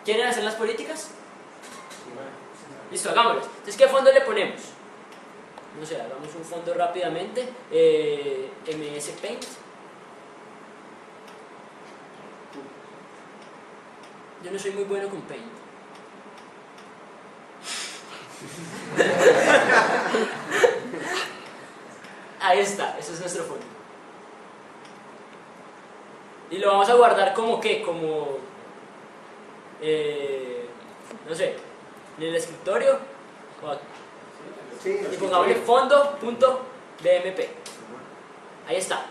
¿Quieren hacer las políticas? Listo, hagámoslas. Entonces, ¿qué fondo le ponemos? No sé, hagamos un fondo rápidamente. MS Paint. Yo no soy muy bueno con Paint. Ahí está, ese es nuestro fondo. Y lo vamos a guardar como ¿qué? Como, no sé, en el escritorio. Y pongámosle fondo.bmp. Ahí está.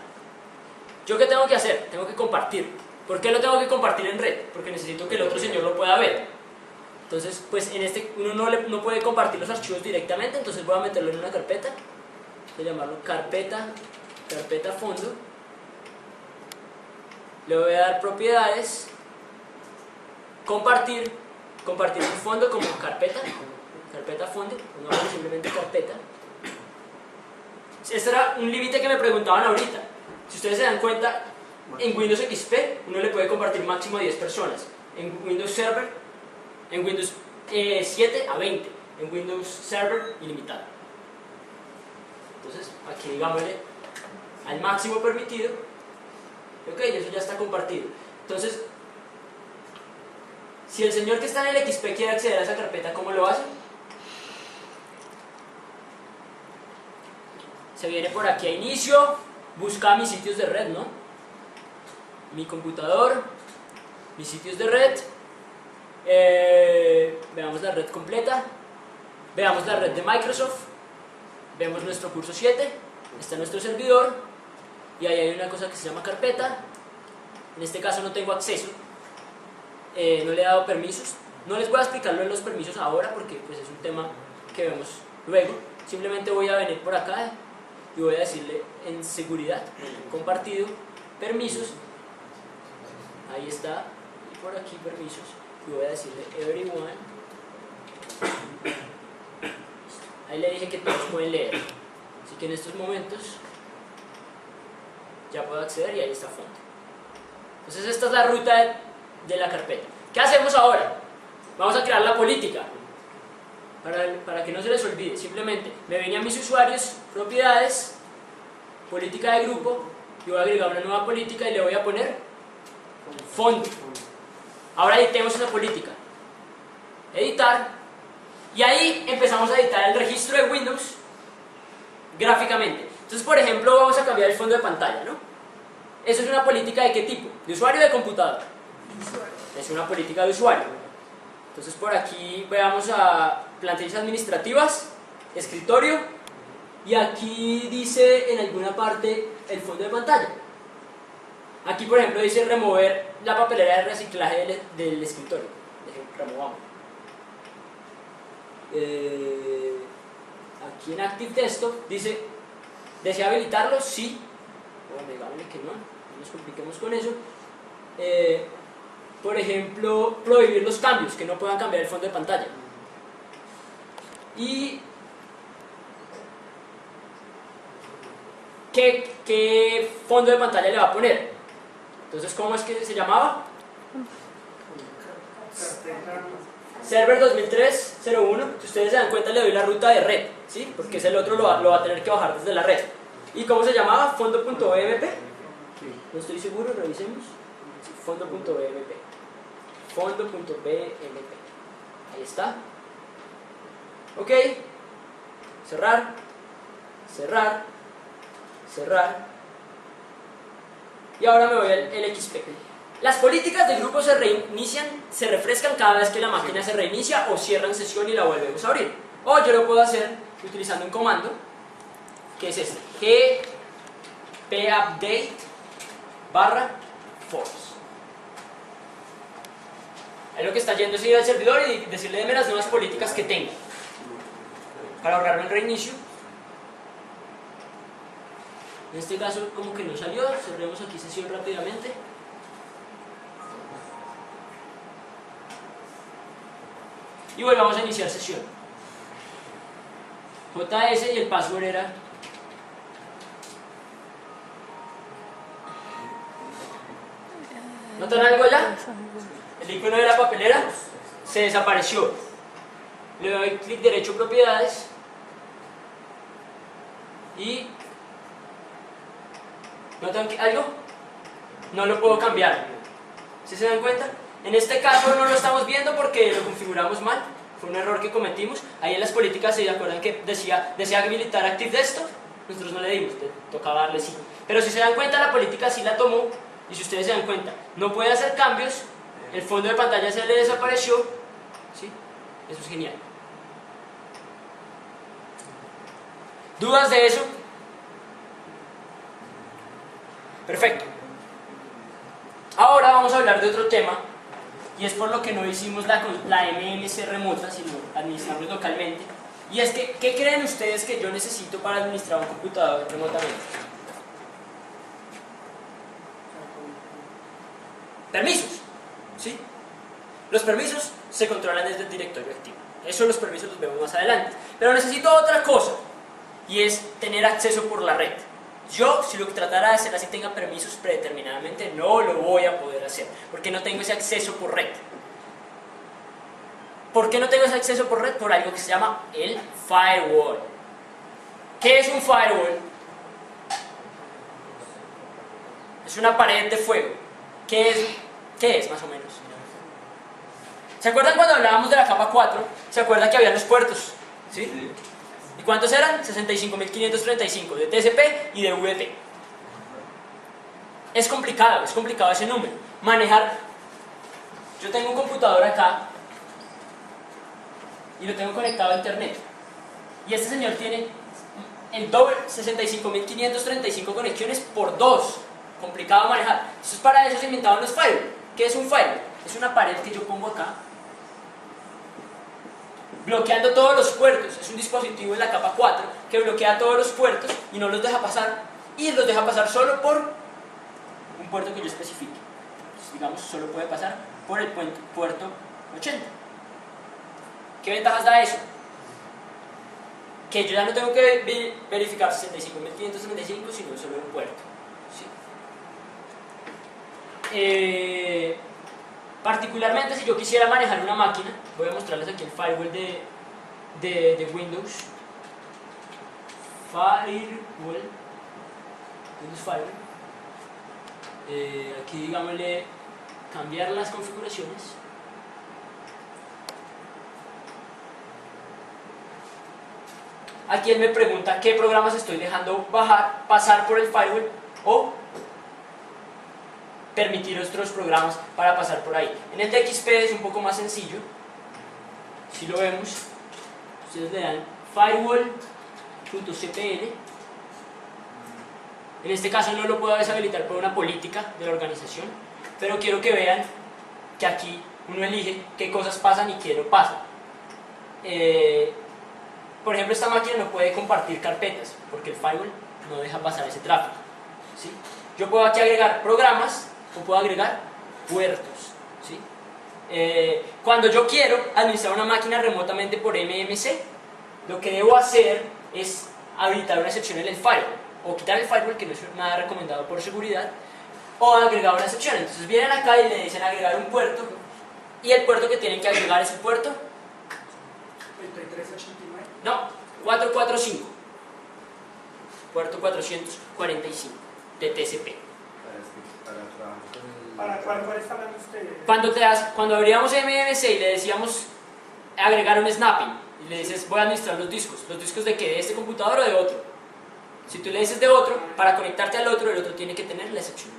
¿Yo qué tengo que hacer? Tengo que compartir. ¿Por qué lo tengo que compartir en red? Porque necesito que el otro señor lo pueda ver. Entonces, pues en este uno no puede compartir los archivos directamente, entonces voy a meterlo en una carpeta. Voy a llamarlo carpeta fondo. Le voy a dar propiedades, compartir un fondo como carpeta fondo, pongamos simplemente carpeta. Este era un límite que me preguntaban ahorita. Si ustedes se dan cuenta, en Windows XP uno le puede compartir máximo a 10 personas, en Windows Server, en Windows 7 a 20, en Windows Server ilimitado. Entonces aquí digámosle al máximo permitido. Ok, eso ya está compartido. Entonces, si el señor que está en el XP quiere acceder a esa carpeta, ¿cómo lo hace? Se viene por aquí a inicio, busca mis sitios de red, ¿no? Mi computador, mis sitios de red, veamos la red completa, veamos la red de Microsoft, vemos nuestro curso 7, está nuestro servidor, y ahí hay una cosa que se llama carpeta. En este caso no tengo acceso, no le he dado permisos. No les voy a explicarlo en los permisos ahora porque pues, es un tema que vemos luego. Simplemente voy a venir por acá y voy a decirle en seguridad, compartido, permisos. Ahí está, y por aquí permisos. Y voy a decirle everyone. Ahí le dije que todos pueden leer. Así que en estos momentos ya puedo acceder y ahí está fondo. Entonces esta es la ruta de la carpeta. ¿Qué hacemos ahora? Vamos a crear la política. Para que no se les olvide, simplemente me venía a mis usuarios, propiedades, política de grupo, y voy a agregar una nueva política y le voy a poner fondo. Ahora editemos esa política. Editar. Y ahí empezamos a editar el registro de Windows gráficamente. Entonces, por ejemplo, vamos a cambiar el fondo de pantalla, ¿no? ¿Eso es una política de qué tipo? ¿De usuario o de computador? Es una política de usuario. Entonces, por aquí veamos a plantillas administrativas, escritorio, y aquí dice en alguna parte el fondo de pantalla. Aquí, por ejemplo, dice remover la papelera de reciclaje del escritorio. Removamos. Aquí en Active Desktop dice, ¿desea habilitarlo? Sí. Bueno, digámosle que no nos compliquemos con eso. Por ejemplo, prohibir los cambios, que no puedan cambiar el fondo de pantalla. Y ¿qué fondo de pantalla le va a poner? Entonces, ¿cómo es que se llamaba? Server 2003-01. Si ustedes se dan cuenta, le doy la ruta de red, ¿sí? Porque ese el otro lo va a tener que bajar desde la red. ¿Y cómo se llamaba? Fondo.bmp. No estoy seguro, revisemos. Fondo.bmp. Fondo.bmp. Ahí está. Ok. Cerrar. Cerrar. Cerrar. Y ahora me voy al XP. Las políticas del grupo se reinician, se refrescan cada vez que la máquina se reinicia o cierran sesión y la volvemos a abrir. O yo lo puedo hacer utilizando un comando que es este: gpupdate /force. Ahí lo que está yendo es ir al servidor y decirle deme las nuevas políticas que tengo para ahorrarme el reinicio. En este caso como que no salió, cerremos aquí sesión rápidamente. Y volvamos a iniciar sesión. JS y el password era ¿Notan algo allá? El icono de la papelera se desapareció. Le doy clic derecho propiedades y ¿notan algo? No lo puedo cambiar. ¿Sí se dan cuenta? En este caso no lo estamos viendo porque lo configuramos mal. Fue un error que cometimos. Ahí en las políticas se acuerdan que desea habilitar Active Desktop. Nosotros no le dimos, tocaba darle sí. Pero si se dan cuenta, la política sí la tomó. Y si ustedes se dan cuenta, no puede hacer cambios. El fondo de pantalla se le desapareció. ¿Sí? Eso es genial. ¿Dudas de eso? Perfecto. Ahora vamos a hablar de otro tema, y es por lo que no hicimos la MMC remota, sino administrarlo localmente. Y es que, ¿qué creen ustedes que yo necesito para administrar un computador remotamente? Permisos, ¿sí? Los permisos se controlan desde el directorio activo. Eso los permisos los vemos más adelante. Pero necesito otra cosa, y es tener acceso por la red. Yo, si lo que tratara de hacer así tenga permisos predeterminadamente, no lo voy a poder hacer, porque no tengo ese acceso por red. ¿Por qué no tengo ese acceso por red? Por algo que se llama el firewall. ¿Qué es un firewall? Es una pared de fuego. ¿Qué es más o menos? ¿Se acuerdan cuando hablábamos de la capa 4? ¿Se acuerdan que había los puertos? ¿Sí? ¿Y cuántos eran? 65.535 de TCP y de VT. Es complicado ese número. Manejar. Yo tengo un computador acá y lo tengo conectado a internet. Y este señor tiene el doble, 65.535 conexiones por 2. Complicado de manejar. Eso es para eso se inventaron los firewalls. ¿Qué es un firewall? Es una pared que yo pongo acá, bloqueando todos los puertos. Es un dispositivo en la capa 4 que bloquea todos los puertos y no los deja pasar, y los deja pasar solo por un puerto que yo especifique. Entonces, digamos, solo puede pasar por el puerto 80. ¿Qué ventajas da eso? Que yo ya no tengo que verificar 65.535, sino solo un puerto. ¿Sí? Particularmente si yo quisiera manejar una máquina, voy a mostrarles aquí el firewall de Windows. Windows Firewall. Aquí digámosle cambiar las configuraciones. Aquí él me pregunta qué programas estoy dejando pasar por el firewall o permitir otros programas para pasar por ahí. En el TXP es un poco más sencillo. Si lo vemos, ustedes le dan firewall.cpl. En este caso no lo puedo deshabilitar por una política de la organización, pero quiero que vean que aquí uno elige qué cosas pasan y qué no pasan. Por ejemplo, esta máquina no puede compartir carpetas porque el firewall no deja pasar ese tráfico. ¿Sí? Yo puedo aquí agregar programas o puedo agregar puertos. ¿Sí? Cuando yo quiero administrar una máquina remotamente por MMC, lo que debo hacer es habilitar una excepción en el firewall, o quitar el firewall, que no es nada recomendado por seguridad, o agregar una excepción. Entonces vienen acá y le dicen agregar un puerto, y el puerto que tienen que agregar es el puerto 3389. No, 445. Puerto 445 de TCP. ¿Para cuál está hablando usted? Cuando abríamos MMC y le decíamos agregar un snapping, y le dices voy a administrar los discos de qué, de este computador o de otro. Si tú le dices de otro, para conectarte al otro, el otro tiene que tener la excepción.